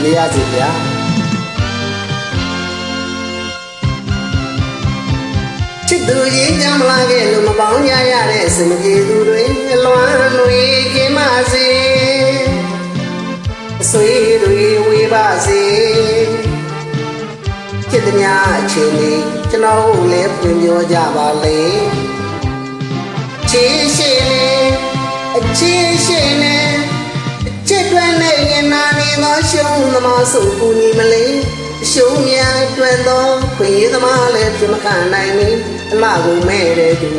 လေးရစီဗျာချစ်သူရင်ကြမလာခဲ့လို့မပေါင်းကြရတဲ့အစမပြေသူတွေအလွမ်းတွေခင်မစေအဆွေတွေဝေးပါစေချစ်သည်များအချိန်လေးကျွန်တော်လည်းပြင်ပြောကြပါလေချစ်ရှိနေအချစ်ရှိနေချစ်တွင်နဲ့ရင်နာနေသောရှုံးသမားစုကူညီမလေးရှုံးများတွင်သောခွင့်ရသမားလည်းပြင်မခံနိုင်မီအလှကိုမဲ့တဲ့သူ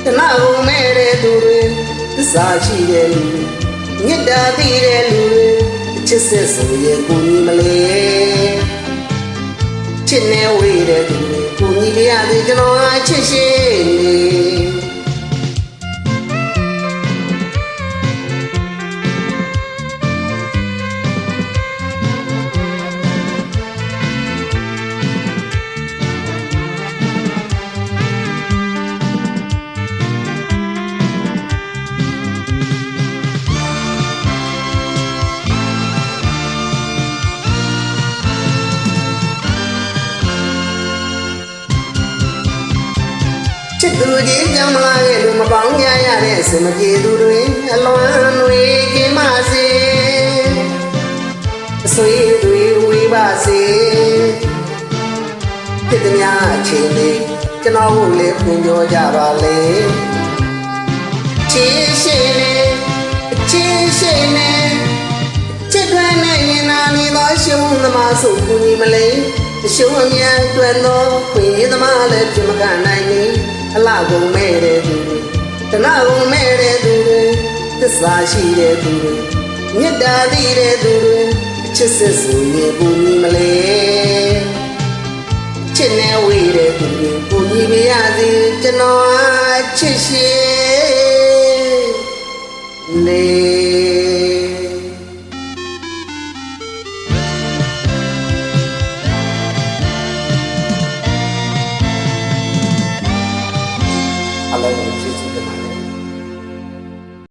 တနာကိုမဲ့တဲ့သူတွေသစ္စာရှိတဲ့လူမြတ်တာသိတဲ့လူတွေချစ်စစ်ဆိုရင်ကူညီမလေးချစ်နေဝေးတဲ့သူတွေကိုညီပြရသည်ကျွန်တော်အချစ်ရှိနေချစ်သူကြီးကြောင့်မလာခဲ့လို့မပေါင်းကြရတဲ့အစမပြေသူတွေအလွမ်းတွေခင်မစေအဆွေတွေဝေးပါစေချစ်သည်များအချိန်လေးကျွန်တော်တို့လည်းပြင်ပြောကြပါလေချစ်ရှိနေအချစ်ရှိနေချစ်တွင်နဲ့ရင်နာနေသောရှုံးသမားစုကူညီမလေးရှုံးအများတွင်သောခွင့်ရသမားလည်းပြင်မခံနိုင်နေအလှကုန်မဲ့တဲ့သူတွေတနာကုန်မဲ့တဲ့သူတွေသစ္စာရှိတဲ့သူတွေမြတ်တာသိတဲ့သူတွေချစ်စစ်ဆိုရင်ကိုညီမလဲချစ်နေဝေးတဲ့သူတွေကိုညီမရစေကျွန်တော်ချစ်ရှိနေ